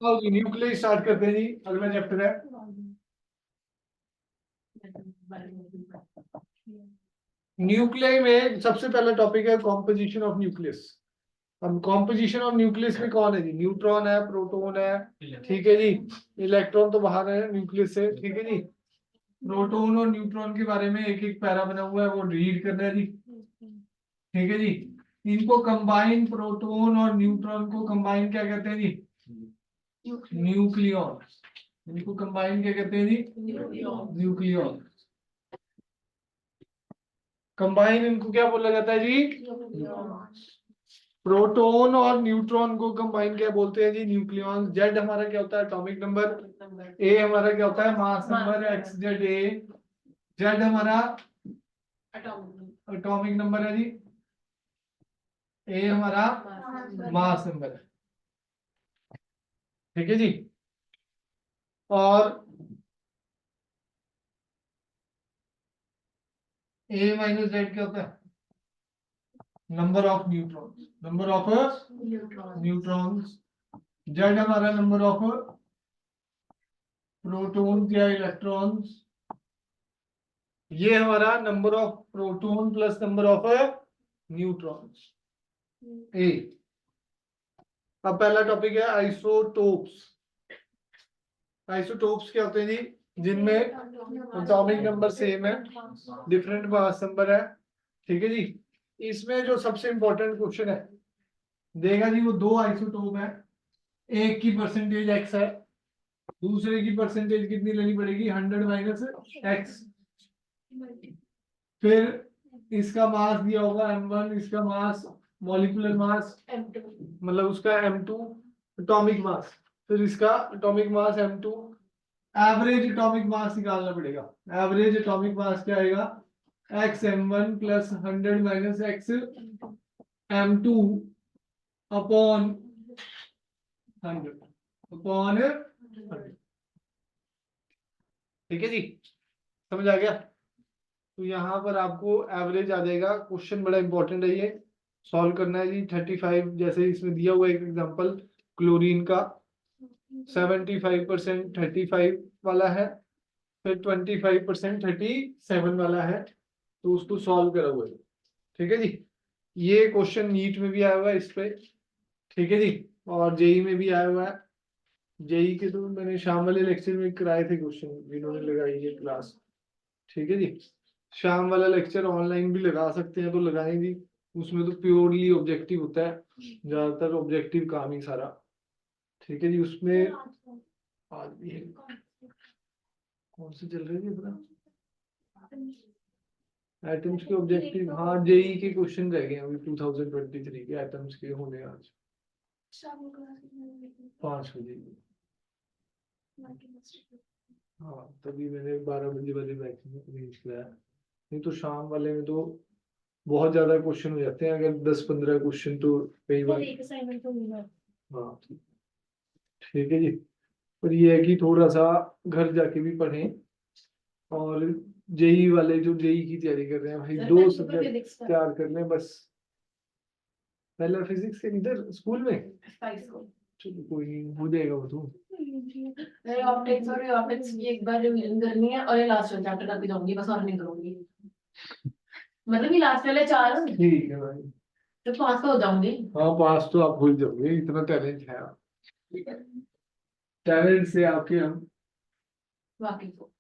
आओ जी nucleus start करते हैं जी। अगला चैप्टर है न्यूक्लियस में सबसे पहला टॉपिक है कॉम्पोजिशन ऑफ न्यूक्लियस। अब कॉम्पोजिशन ऑफ न्यूक्लियस में कौन है जी? न्यूट्रॉन है, प्रोटॉन है, ठीक है जी। इलेक्ट्रॉन तो बाहर है न्यूक्लियस से, ठीक है जी। प्रोटॉन और न्यूट्रॉन के बारे में एक एक पैरा बना हुआ है, वो रीड करना है जी, ठीक है जी। इनको कंबाइन, प्रोटॉन और न्यूट्रॉन को कंबाइन क्या कहते हैं जी? न्यूक्लियॉन। इनको कंबाइन क्या कहते हैं जी? न्यूक्लियॉन। कंबाइन इनको क्या बोला जाता है जी? प्रोटॉन और न्यूट्रॉन को कंबाइन क्या बोलते हैं जी? न्यूक्लियॉन। जेड हमारा क्या होता है? Atomic number. ए हमारा क्या होता है? Mass number. X Z A. Z हमारा एटॉमिक नंबर है जी। ए हमारा मास नंबर है, ठीक है जी। और ए माइनस जेड क्या होता है? Number of neutrons. Number of neutrons. Z हमारा नंबर ऑफ प्रोटॉन्स या इलेक्ट्रॉन्स। ये हमारा number of proton plus number of neutrons, A. अब पहला टॉपिक है आइसोटोप्स। आइसोटोप्स क्या होते हैं जी? जिनमें एटॉमिक नंबर सेम है, डिफरेंट मास नंबर है, ठीक है जी। इसमें जो सबसे इंपॉर्टेंट क्वेश्चन है देगा जी, वो दो आइसोटोप है। एक की परसेंटेज एक्स है, दूसरे की परसेंटेज कितनी लेनी पड़ेगी? 100 माइनस एक्स। फिर इसका मास दिया होगा m1, इसका मास मॉलिक्यूलर मास मतलब उसका m2 एटॉमिक मास, फिर इसका atomic mass m2। Average atomic mass निकालना पड़ेगा। एवरेज एटॉमिक मास क्या आएगा? x m1 plus 100 minus x m2 upon 100 upon 100, ठीक है जी। समझ आ गया? तो यहाँ पर आपको एवरेज आ जाएगा। क्वेश्चन बड़ा इंपॉर्टेंट है, ये सॉल्व करना है जी। 35 जैसे इसमें दिया हुआ एक एग्जांपल क्लोरीन का 75% 35 वाला है, फिर 25% 37 वाला है, तो उसको सॉल्व करा हुआ है, ठीक है जी। ये क्वेश्चन नीट में भी आया हुआ है इस पे, ठीक है जी। और जेई में भी आया हुआ है। जेई के तो मैंने शाम वाले लेक्चर में कराए थे क्वेश्चन, जिन्होंने लगाई है क्लास, ठीक है जी। शाम वाला लेक्चर ऑनलाइन भी लगा सकते हैं तो लगाएं जी। उसमें तो प्योरली ऑब्जेक्टिव होता है, ज्यादातर ऑब्जेक्टिव काम ही सारा, ठीक है जी। उसमें आज भी है। कौन से चल रहे थे अपना? एटम्स के ऑब्जेक्टिव, हाँ जेई के क्वेश्चन रह गए अभी 2023 के एटम्स के होने आज 5 बजे। हाँ तभी मैंने 12 बजे वाले बैच में अरेंज कराया, नहीं तो शाम वाले में तो बहुत ज्यादा क्वेश्चन हो जाते हैं। अगर 10-15 क्वेश्चन तो कई बार, हाँ ठीक है जी। पर ये है कि थोड़ा सा घर जाके भी पढ़ें। और जेई वाले जो जेई की तैयारी कर रहे हैं भाई, दो सब्जेक्ट तैयार कर लें बस। पहला फिजिक्स के इधर स्कूल में, चलो कोई नहीं, हो जाएगा वो तो। ऑप्टिक्स और ऑप्टिक्स की एक बार रिवीजन करनी है और ये लास्ट वाला चैप्टर करके जाऊंगी, बस और नहीं करूंगी। मतलब ये लास्ट वाले 4, ठीक है भाई, तो पास तो हो जाऊंगी। हाँ पास तो आप हो ही जाओगे, इतना टैलेंट है आप। टैलेंट से आपके हम बाकी तो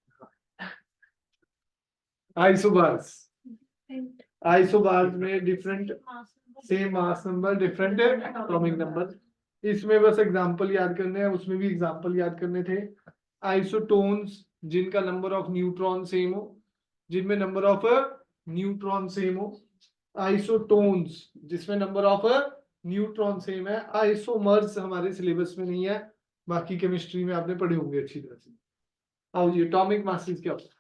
आइसोबार्स। आइसोबार्स में different same mass number, different atomic number. इसमें बस एग्जांपल याद करने हैं, उसमें भी एग्जांपल याद करने थे। आइसोटोन्स जिनका नंबर ऑफ न्यूट्रॉन सेम हो, जिनमें नंबर ऑफ न्यूट्रॉन सेम हो। आइसोटोन्स जिसमें नंबर ऑफ न्यूट्रॉन सेम है। आइसोमर्स हमारे सिलेबस में नहीं है, बाकी केमिस्ट्री में आपने पढ़े होंगे अच्छी तरह से। आओ जी, एटॉमिक मासेस क्या होता है?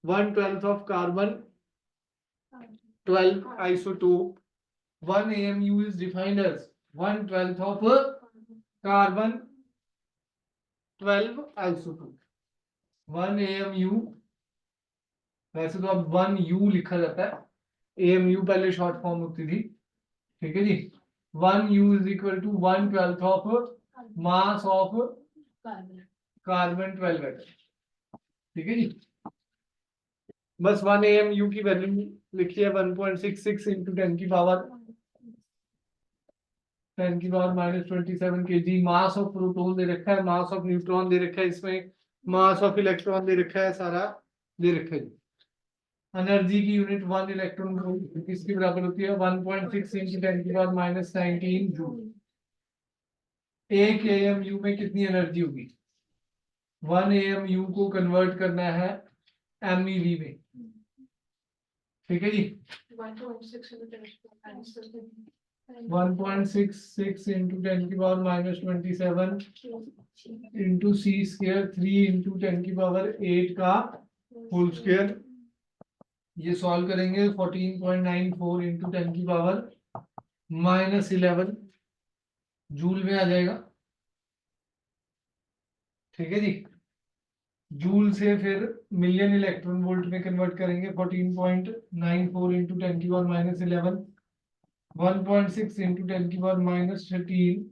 1/12 of carbon, 12 isotope. 1 AMU is defined as 1/12 of carbon, 12 isotope. 1 AMU वैसे तो अब 1U लिखा जाता है, AMU पहले शॉर्ट फॉर्म होती थी, ठीक है जी। 1U is equal to 1/12 of mass of carbon carbon 12 atom. ठीक है जी, बस 1 AMU की वैल्यू लिखी है 1.66 इंटू 10 की power -27 kg। Mass of proton दे रखा है, मास ऑफ न्यूट्रॉन दे रखा है, इसमें मास ऑफ इलेक्ट्रॉन दे रखा है, सारा दे रखा है जी। एनर्जी की यूनिट 1 इलेक्ट्रॉन वोल्ट किसके बराबर होती है 1.6 इंटू 10 की पावर -19 जूल। 1 AMU में कितनी एनर्जी होगी? 1 AMU को कन्वर्ट करना है MEV में। ठीक है जी, 1.66 इंटू 10 की पावर -27 इंटू सी स्क्वायर 3 इंटू 10 की पावर 8 का होल स्क्वायर। ये सॉल्व करेंगे 14.94 इंटू 10 की पावर -11 जूल में आ जाएगा। ठीक है जी, जूल से फिर मिलियन इलेक्ट्रॉन वोल्ट में कन्वर्ट करेंगे 14.94 इंटू 10 की पावर -11 1.6 इंटू 10 की पावर -13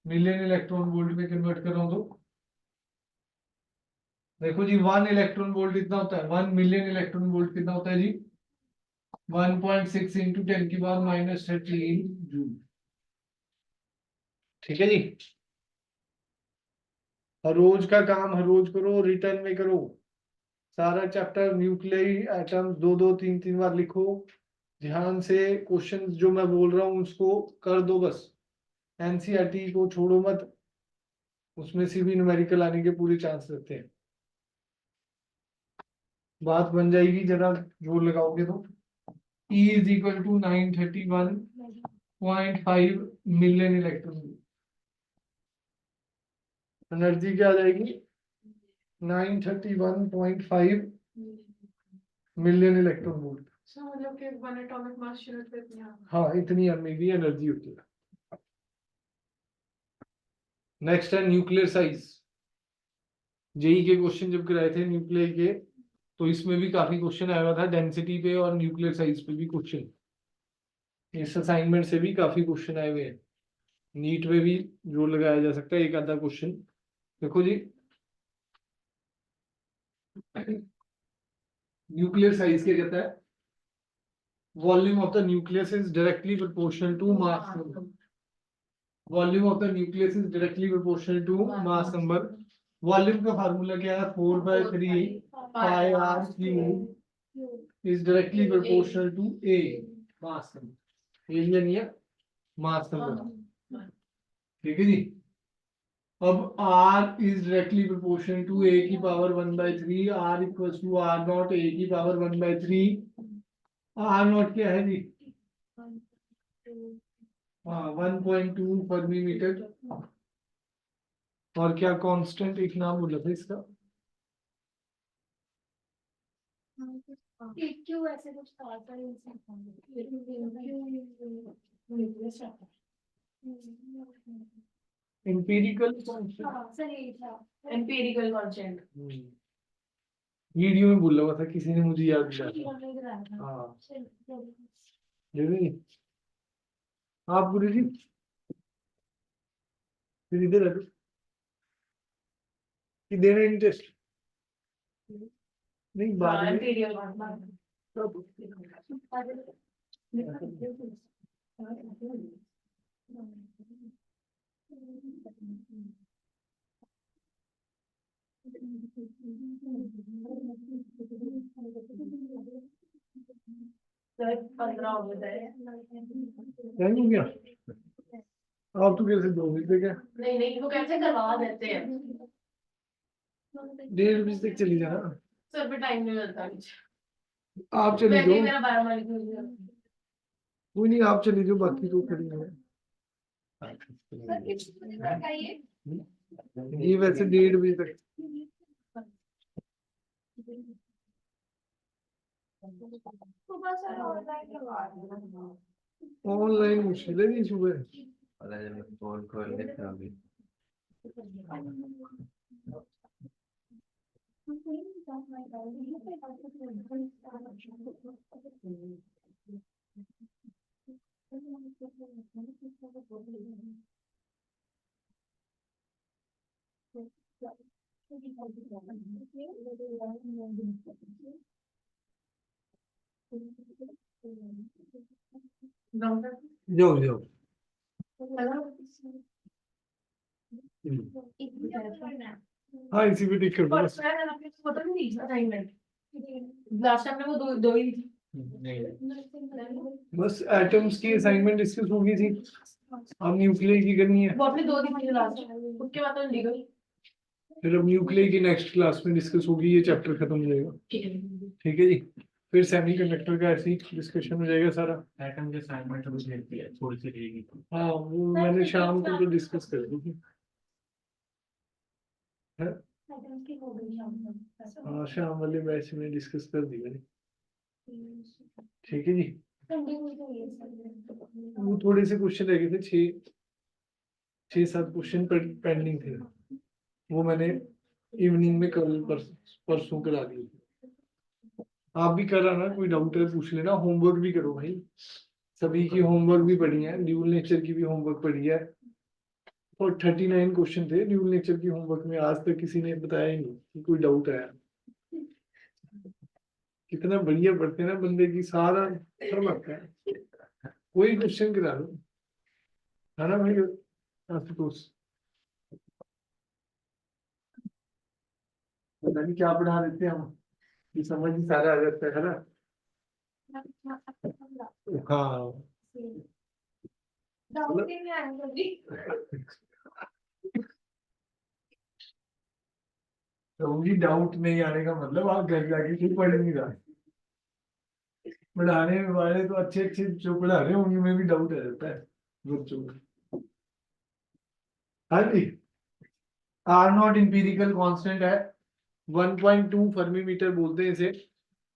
मिलियन इलेक्ट्रॉन वोल्ट में कन्वर्ट कर रहा हूं तो देखो जी 1 इलेक्ट्रॉन वोल्ट कितना होता है, 1 मिलियन इलेक्ट्रॉन वोल्ट कितना होता है जी 1.6 इंटू 10 की पावर -13 जूल। ठीक है जी, हर रोज का काम हर रोज करो, रिटर्न में करो सारा चैप्टर न्यूक्लियरी एटम्स 2-2 3-3 बार लिखो, ध्यान से क्वेश्चन जो मैं बोल रहा हूँ उसको कर दो बस। एनसीईआरटी को छोड़ो मत, उसमें से भी न्यूमेरिकल आने के पूरे चांस रहते हैं। बात बन जाएगी जरा जोर लगाओगे तो। E is equal to 931.5 million electron. Energy क्या आ जाएगी 931.5 मिलियन इलेक्ट्रॉन वोल्ट। मतलब कि 1 एटॉमिक मास यूनिट पे इतनी हाँ, इतनी एमईवी एनर्जी होती है। नेक्स्ट है न्यूक्लियर साइज। जेई के क्वेश्चन जब कराए थे न्यूक्लियर के, तो इसमें भी काफी क्वेश्चन आया हुआ था डेंसिटी पे और न्यूक्लियर साइज पे भी क्वेश्चन। इस असाइनमेंट से भी काफी क्वेश्चन आए हुए हैं, नीट में भी जोर लगाया जा सकता है एक आधा क्वेश्चन। देखो जी, न्यूक्लियर साइज क्या कहता है, volume of the nucleus is directly proportional to mass number. Volume of the nucleus is directly proportional to mass number. Volume का फार्मूला क्या है 4/3 pi R cube is directly proportional to A mass number. Area नहीं है, mass number. ठीक है जी, अब r is directly proportional to a की power 1/3, r equals to r not a की पावर 1/3। r नॉट क्या है जी, हाँ 1.2 फर्मी मीटर। और क्या कांस्टेंट एक नाम बोला था इसका, क्यों ऐसे कुछ था एम्पिरिकल एम्पिरिकल कांस्टेंट वीडियो में बोला हुआ था किसी ने, मुझे याद दिलाया। हाँ जरूरी, आप गुरु जी फिर इधर आ कि देना इंटरेस्ट नहीं बाद में एम्पिरिकल सब। सर 15 हो गए टाइम हो गया, आप तो कैसे 2 बजे क्या नहीं नहीं वो कैसे करवा देते हैं 1:30 तक चली जाना। सर पे टाइम नहीं मिलता आप चली वैसे ही जाओ, मेरा 12 वाली खुल गया कोई नहीं आप चली जाओ, बाकी तो खड़ी है। सर कितना बताइए ये वैसे 1:30 तक सुबह सर ऑनलाइन करवा देना ऑनलाइन मुश्किल है नहीं सुबह। फोन खोल के अभी जाओ जाओ। हाँ इसी पे टिक कर दो बस। लास्ट टाइम में वो दो ही थी। बस एटम्स की असाइनमेंट डिस्कस होगी थी, अब न्यूक्लियर की करनी है। वो अपने दो दिन लास्ट उसके बाद तो लीगल। फिर अब न्यूक्लियर की नेक्स्ट क्लास में डिस्कस होगी, ये चैप्टर खत्म हो जाएगा। ठीक है। ठीक है जी, फिर सेमीकंडक्टर का ऐसे ही डिस्कशन हो जाएगा सारा। एटम के असाइनमेंट कुछ लेती है, थोड़ी सी रहेगी। हाँ वो मैंने शाम को तो डिस्कस कर दी थी। है? हाँ शाम वाले बैच में डिस्कस कर दी मैंने। ठीक है जी, वो थोड़े से क्वेश्चन रह गए थे, 6-7 क्वेश्चन पेंडिंग थे, वो मैंने इवनिंग में कल परसों करा दिए। आप भी करा ना, कोई डाउट है पूछ लेना, होमवर्क भी करो भाई, सभी की होमवर्क भी पढ़ी है, ड्यूल नेचर की भी होमवर्क पढ़ी है। और 39 क्वेश्चन थे ड्यूल नेचर की होमवर्क में, आज तक किसी ने बताया ही नहीं कि कोई डाउट आया। कितना बढ़िया पढ़ते हैं ना बंदे की, सारा सब आता है, कोई क्वेश्चन करा लो, है ना भाई आशुतोष? पता नहीं क्या पढ़ा देते हैं हम, ये समझ ही सारा आ जाता है ना। हाँ तो भी डाउट नहीं आने का मतलब आप घर जाके क्यों पढ़ नहीं रहा। पढ़ाने वाले तो अच्छे अच्छे जो पढ़ा रहे हैं उनमें भी डाउट आ जाता है बच्चों को। हाँ जी, आर नॉट इंपीरिकल कांस्टेंट है, 1.2 फर्मी मीटर बोलते हैं इसे।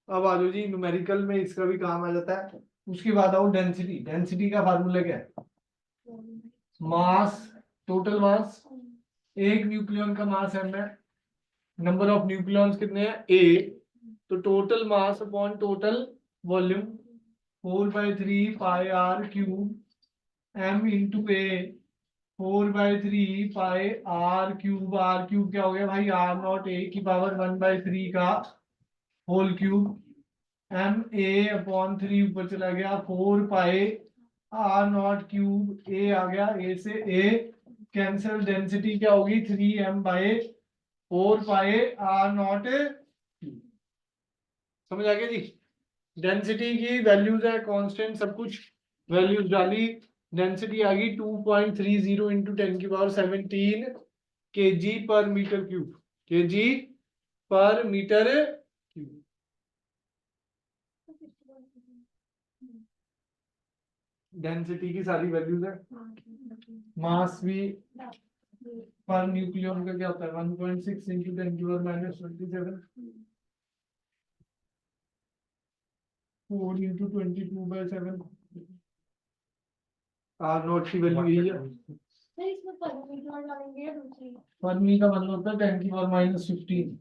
अब आ जाओ जी, न्यूमेरिकल में इसका भी काम आ जाता है। उसके बाद आओ डेंसिटी। डेंसिटी का फार्मूला क्या है? मास, टोटल मास, एक न्यूक्लियन का मास m है, नंबर ऑफ न्यूक्लियॉन्स कितने हैं a, तो total mass upon total volume 4/3 pi r cube m into a, 4/3 pi r cube क्या हो गया भाई, r नॉट a की पावर 1/3 का whole cube, m a upon 3 ऊपर चला गया, 4 pi r nought cube a आ गया, a से a कैंसिल, डेंसिटी क्या होगी 3m/4 पाई r नॉट। समझ आ गया जी? डेंसिटी की वैल्यूज है कांस्टेंट, सब कुछ वैल्यूज डाली, डेंसिटी आ गई 2.30 इंटू 10 की पावर 17 kg पर मीटर क्यूब, kg पर मीटर क्यूब। डेंसिटी की सारी वैल्यूज है, मास भी पर न्यूक्लियन का क्या होता है 1.6 इंटू 10 की पावर -27, 4 इंटू 22/7। आर नॉट की वैल्यू यही है। फर्मी का मतलब होता है 10 की पावर -15।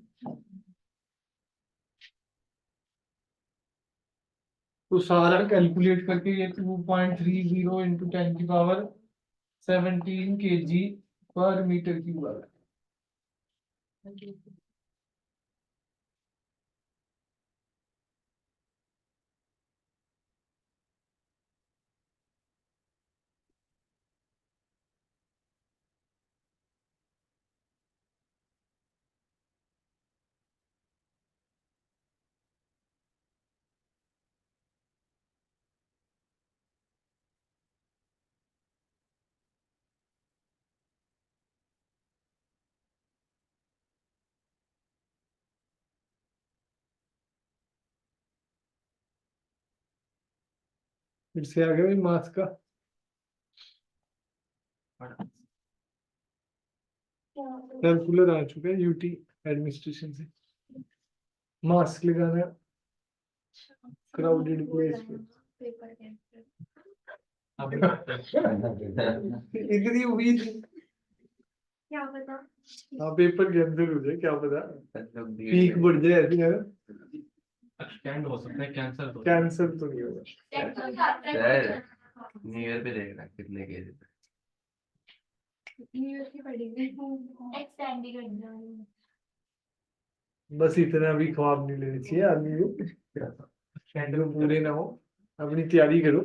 तो सारा कैलकुलेट करके ये 2.30 इंटू 10 की पावर 17 kg पर मीटर क्यूब आ रहा है। फिर से आ गया भाई मास का। कैलकुलर आ चुका है यूटी एडमिनिस्ट्रेशन से। मास लगाना क्राउडेड प्लेस पे। इतनी उम्मीद, क्या पता। हाँ पेपर कैंसिल हो जाए क्या पता, पीक बढ़ जाए ऐसी है। एक्सटेंड हो सकता है, कैंसिल तो कैंसिल तो नहीं होगा। न्यू ईयर पे देखना कितने केजी। न्यूयॉर्क की पढ़ेंगे एक्सटेंड ही कर दो बस इतना भी ख्वाब नहीं लेने चाहिए आदमी को, कैंडल पूरे ना हो, अपनी तैयारी करो,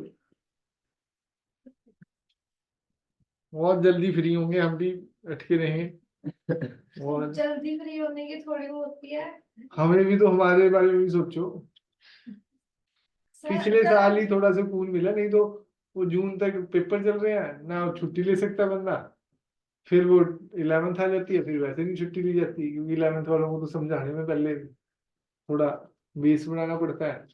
बहुत जल्दी फ्री होंगे, हम भी अटके रहेंगे। और जल्दी फ्री होने की थोड़ी वो होती है हमें भी तो हमारे बारे में भी सोचो, पिछले साल ही थोड़ा सुकून मिला, नहीं तो वो जून तक पेपर चल रहे हैं ना, छुट्टी ले सकता बंदा, फिर वो 11th आ जाती है, फिर वैसे नहीं छुट्टी ली जाती, क्योंकि 11th वालों को तो समझाने में पहले थोड़ा बेस बनाना पड़ता है।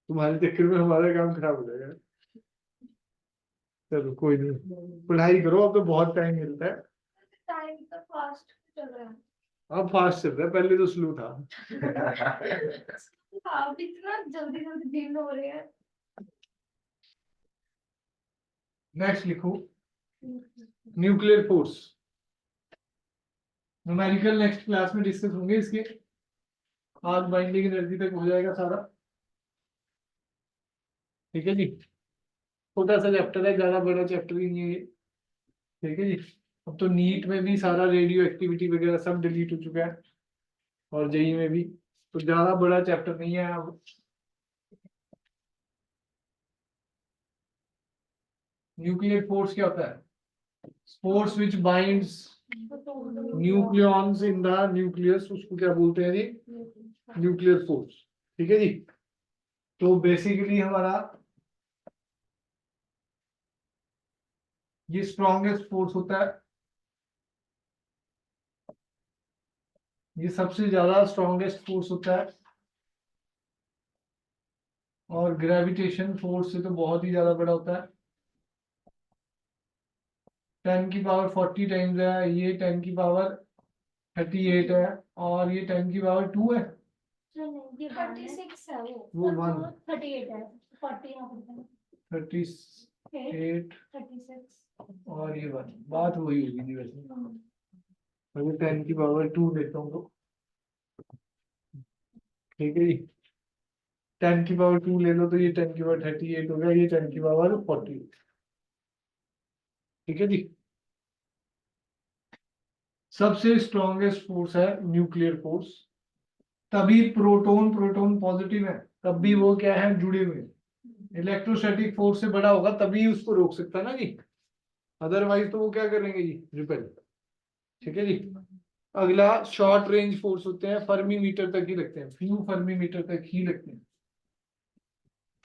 तुम्हारे चक्कर में हमारा काम खराब हो जाएगा। चलो कोई नहीं, पढ़ाई करो, अब तो बहुत टाइम मिलता है। टाइम तो फास्ट चल रहा है अब फास्ट चल रहा है, पहले तो स्लो था। आप इतना जल्दी जल्दी दिन हो रहे हैं नेक्स्ट लिखो, nuclear force, numerical next class में डिस्कस होंगे इसके, आज बाइंडिंग एनर्जी तक हो जाएगा सारा। ठीक है जी, छोटा सा चैप्टर है, ज्यादा बड़ा चैप्टर ही नहीं है ये। ठीक है जी, अब तो नीट में भी सारा रेडियो एक्टिविटी वगैरह सब डिलीट हो चुका है, और जेई में भी, तो ज्यादा बड़ा चैप्टर नहीं है अब। न्यूक्लियर फोर्स क्या होता है? Force which binds nucleons in the nucleus, उसको क्या बोलते हैं जी? Nuclear force. ठीक है जी, तो बेसिकली हमारा ये स्ट्रॉन्गेस्ट फोर्स होता है, ये सबसे ज्यादा स्ट्रॉन्गेस्ट फोर्स होता है, और ग्रेविटेशन फोर्स से तो बहुत ही ज्यादा बड़ा होता है। 10⁻40 टाइम्स है, ये 10⁻38 है, और ये 10⁻2 है। 36 है वो वन 38 है 40 यहाँ पर 38 36 और ये वन, बात वही होगी जी वैसे। अगर 10⁻2 लेता हूँ तो ठीक है जी, 10⁻2 ले लो तो ये 10⁻38 हो गया, ये 10⁻40। ठीक है जी, सबसे स्ट्रॉन्गेस्ट फोर्स है न्यूक्लियर फोर्स, तभी प्रोटॉन प्रोटॉन पॉजिटिव है, तब भी वो क्या है, जुड़े हुए हैं। इलेक्ट्रोस्टैटिक फोर्स से बड़ा होगा तभी उसको रोक सकता है ना जी, अदरवाइज तो वो क्या करेंगे जी, रिपेल। ठीक है जी, अगला शॉर्ट रेंज फोर्स होते हैं, फर्मी मीटर तक ही रखते हैं, फ्यू फर्मी मीटर तक ही रखते हैं।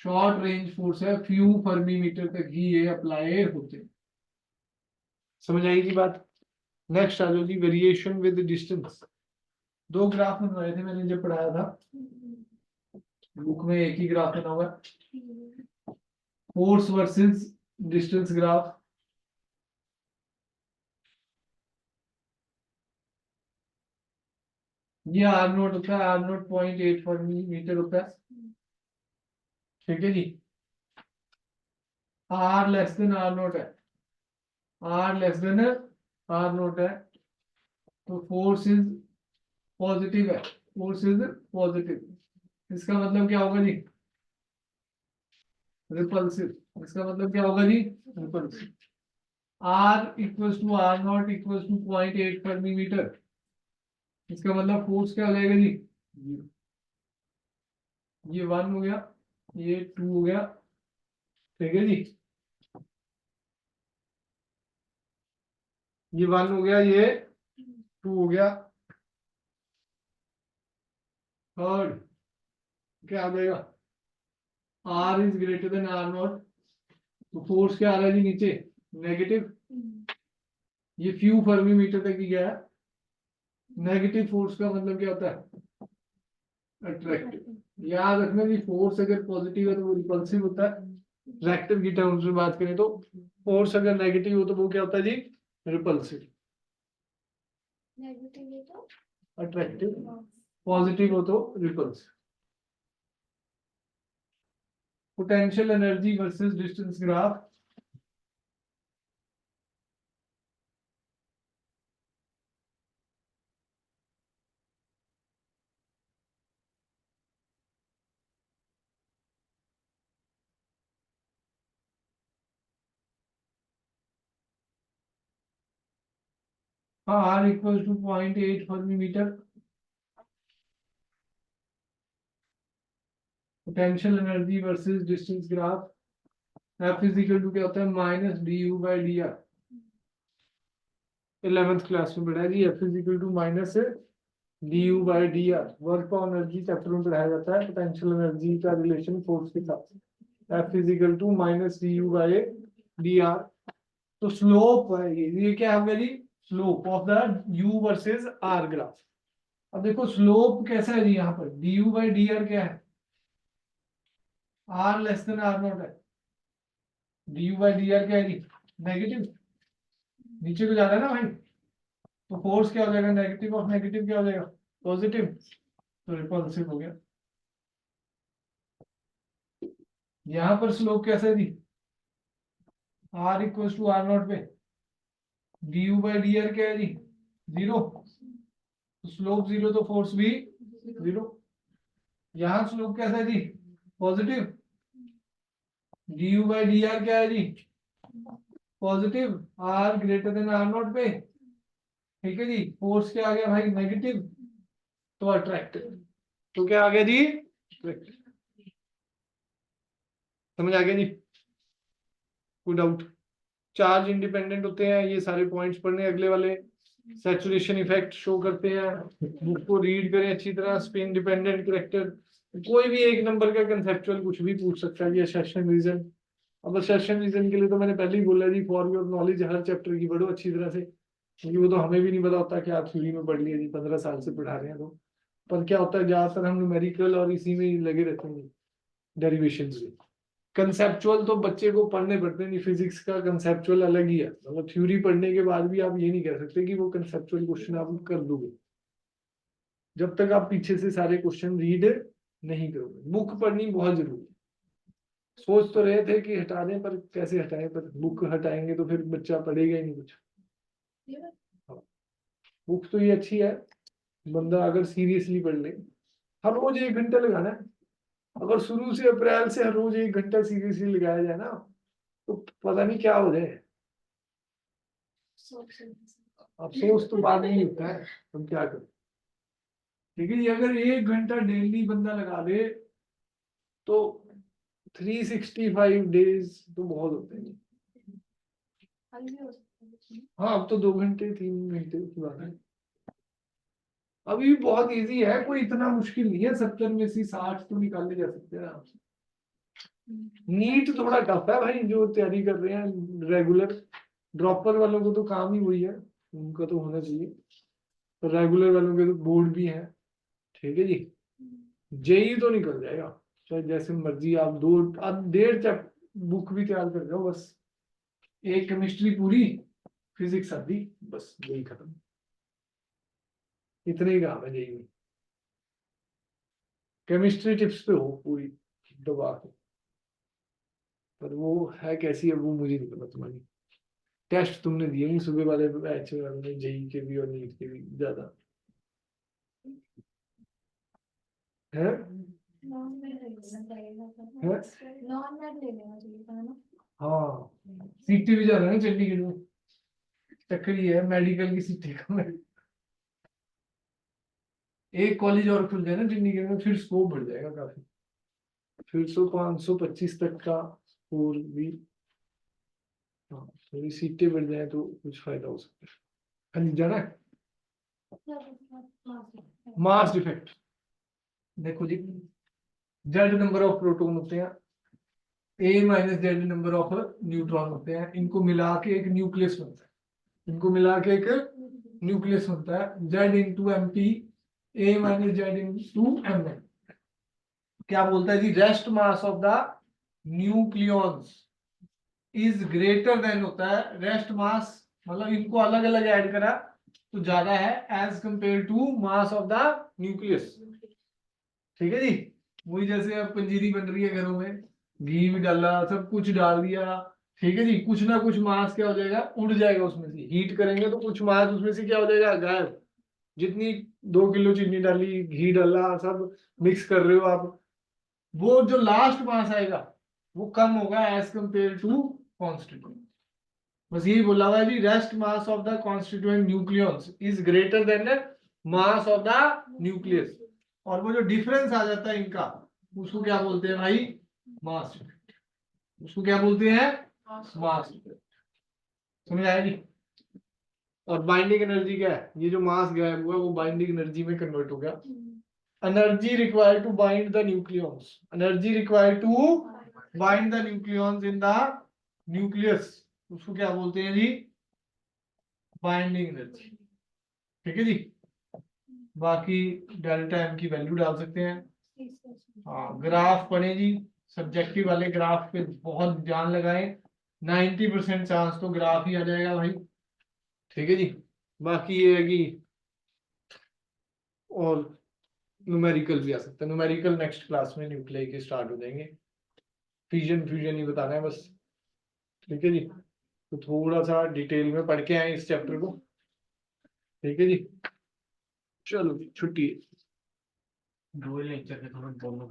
शॉर्ट रेंज फोर्स है, फ्यू फर्मी मीटर तक ही ये अप्लाई होते हैं। समझ आएगी बात? नेक्स्ट आ जाओ जी, वेरिएशन विद डिस्टेंस। दो ग्राफ बनवाए थे मैंने जब पढ़ाया था, बुक में एक ही ग्राफ बना हुआ है, फोर्स वर्सेस डिस्टेंस ग्राफ। ये आर नोट होता है, आर नोट 0.8 फर्मी मीटर होता है। ठीक है जी, R less than R naught है, R less than R naught है, तो फोर्स इज पॉजिटिव है, फोर्स इज पॉजिटिव। इसका मतलब क्या होगा जी, रिपल्सिव। इसका मतलब क्या होगा जी, repulsive. R equals to R naught equals to 0.8 fermi metre, इसका मतलब फोर्स क्या हो जाएगा जी, ये 1 हो गया, ये 2 हो गया। ठीक है जी, ये 1 हो गया, ये 2 हो गया, थर्ड क्या आ जाएगा, R is greater than R not, तो फोर्स क्या आ रहा है जी नीचे, नेगेटिव। ये फ्यू फर्मी मीटर तक ही गया है। नेगेटिव फोर्स का मतलब क्या होता है, अट्रैक्टिव। याद रखना कि फोर्स अगर पॉजिटिव है तो वो रिपल्सिव होता है, अट्रैक्टिव की टर्म्स में बात करें तो फोर्स अगर नेगेटिव हो तो वो क्या होता है जी, रिपल्सिव। नेगेटिव है तो अट्रैक्टिव, पॉजिटिव हो तो repulsive. Potential energy versus distance graph. हाँ R equal to 0.8 fermi metre. Potential energy versus distance graph, F is equal to क्या होता है माइनस du/dr। 11th क्लास में पढ़ा है जी, F is equal to minus du/dr। Work on energy chapter में पढ़ाया जाता है पोटेंशियल एनर्जी का रिलेशन फोर्स के साथ। F is equal to minus du/dr। तो स्लोप है ये क्या है मेरी slope of the u versus r graph. अब देखो स्लोप कैसा है जी, यहाँ पर du/dr क्या है, r लेस देन r0 है। du/dr क्या है जी, नेगेटिव, नीचे को जा रहा है ना भाई, तो फोर्स क्या हो जाएगा, नेगेटिव ऑफ नेगेटिव क्या हो जाएगा, पॉजिटिव, तो रिपल्सिव हो गया। यहां पर स्लोप कैसा है जी, r इक्वल टू r0 पे du/dr क्या है जी, जीरो, तो स्लोप जीरो तो फोर्स भी जीरो। यहाँ स्लोप कैसा है जी, पॉजिटिव, du/dr क्या है जी, positive, r greater than r0 पे, ठीक है जी। फोर्स क्या आ गया भाई, नेगेटिव, तो अट्रैक्टिव, तो क्या आ गया जी, attractive। समझ आ गया जी, कोई डाउट। चार्ज इंडिपेंडेंट होते हैं, ये सारे पॉइंट्स पढ़ने अगले वाले। सैचुरेशन इफेक्ट शो करते हैं, बुक को रीड करें अच्छी तरह। स्पिन डिपेंडेंट करेक्टर, कोई भी एक नंबर का कंसेप्चुअल कुछ भी पूछ सकता है। ये सेशन रीजन, अब सेशन रीजन के लिए तो मैंने पहले ही बोला जी, फॉर योर नॉलेज हर चैप्टर की पढ़ो अच्छी तरह से, क्योंकि वो तो हमें भी नहीं पता होता कि आप थ्योरी में पढ़ लिया जी, 15 साल से पढ़ा रहे हैं तो। पर क्या होता है ज्यादातर हम न्यूमेरिकल और इसी में ही लगे रहते हैं, डेरिवेशंस में। कंसेप्चुअल तो बच्चे को पढ़ने पड़ते हैं, फिजिक्स का कंसेप्चुअल अलग ही है, मतलब थ्योरी पढ़ने के बाद भी आप ये नहीं कह सकते कि वो कंसेप्चुअल क्वेश्चन आप कर दोगे जब तक आप पीछे से सारे क्वेश्चन रीड नहीं करोगे। बुक पढ़नी बहुत जरूरी है। सोच तो रहे थे कि हटा दें, पर कैसे हटाएं, पर बुक हटाएंगे तो फिर बच्चा पढ़ेगा ही नहीं कुछ। बुक तो ये अच्छी है, बंदा अगर सीरियसली पढ़ ले, हर रोज 1 घंटा लगाना है। अगर शुरू से अप्रैल से हर रोज 1 घंटा सीरियसली लगाया जाए ना, तो पता नहीं क्या हो जाए। अफसोस तो बाद में ही होता है, हम क्या करें। ठीक है जी, अगर 1 घंटा डेली बंदा लगा दे तो 365 डेज तो बहुत होते हैं। हाँ अब तो 2 घंटे 3 घंटे की बात है। अभी भी बहुत इजी है, कोई इतना मुश्किल नहीं है, 70 में से 60 तो निकाले जा सकते हैं आपसे। नीट थोड़ा टफ है भाई, जो तैयारी कर रहे हैं रेगुलर, ड्रॉपर वालों को तो काम ही वही है, उनका तो होना चाहिए। तो रेगुलर वालों के तो बोर्ड भी है, ठीक है जी। जेई तो निकल जाएगा, चाहे जैसे मर्जी आप दो, आप 1.5 बुक भी तैयार कर जाओ, बस एक केमिस्ट्री पूरी, फिजिक्स आधी, बस जेई खत्म। इतने ही काम है जेई में। केमिस्ट्री टिप्स पे हो पूरी दबा के, पर वो है कैसी है वो मुझे नहीं पता। तुम्हारी टेस्ट तुमने दिए नहीं सुबह वाले बैच में, जेई के भी और नीट के भी ज्यादा है। हाँ सीटें भी ज्यादा है चंडीगढ़ में, टक्कर ही है मेडिकल की सीटें कम है। एक कॉलेज और खुल जाए ना चंडीगढ़ में, फिर स्कोप बढ़ जाएगा काफी, फिर 525 तक का स्कोर भी। हाँ थोड़ी सीटें बढ़ जाए तो कुछ फायदा हो सकता है। हाँ जी जाना है। मास डिफेक्ट देखो जी, जेड नंबर ऑफ प्रोटॉन होते हैं, A minus Z number of neutron होते हैं, इनको मिला के एक न्यूक्लियस बनता है, इनको मिला के एक न्यूक्लियस बनता है, Z into M P, A minus Z into M N. क्या बोलता है जी, rest mass of the nucleons is greater than, होता है रेस्ट मास, मतलब इनको अलग अलग ऐड करा तो ज्यादा है as compare to mass of the nucleus. ठीक है जी, वही जैसे अब पंजीरी बन रही है घरों में, घी भी डाला, सब कुछ डाल दिया, ठीक है जी, कुछ ना कुछ मास क्या हो जाएगा, उड़ जाएगा उसमें से। हीट करेंगे तो कुछ मास उसमें से क्या हो जाएगा, गायब। जितनी 2 किलो चीनी डाली, घी डाला, सब मिक्स कर रहे हो आप, वो जो लास्ट मास आएगा वो कम होगा एज कंपेयर टू कॉन्स्टेंट। बस यही बोला हुआ है जी, rest mass of the constituent nucleus is greater than mass of the nucleus, और वो जो डिफरेंस आ जाता है इनका उसको क्या बोलते हैं भाई, मास इफेक्ट। उसको क्या बोलते हैं, मास इफेक्ट। समझ आया जी। और बाइंडिंग एनर्जी क्या है, ये जो मास गायब हुआ वो बाइंडिंग एनर्जी में कन्वर्ट हो गया। Energy required to bind the nucleons, energy required to bind the nucleons in the nucleus, उसको क्या बोलते हैं जी, बाइंडिंग एनर्जी। ठीक है जी। बाकी डेल्टा एम की वैल्यू डाल सकते हैं। हाँ, ग्राफ पढ़े जी, सब्जेक्टिव वाले ग्राफ पे बहुत ध्यान लगाएं, 90% चांस तो ग्राफ ही आ जाएगा भाई। ठीक है जी। बाकी ये है कि और न्यूमेरिकल भी आ सकता है, न्यूमेरिकल नेक्स्ट क्लास में न्यूक्लियर के स्टार्ट हो जाएंगे, फिजन फ्यूजन ही बताना है बस। ठीक है जी। तो थोड़ा सा डिटेल में पढ़ के आए इस चैप्टर को। ठीक है जी, चलो जी, छुट्टी। दो लेक्चर के थोड़ा दोनों को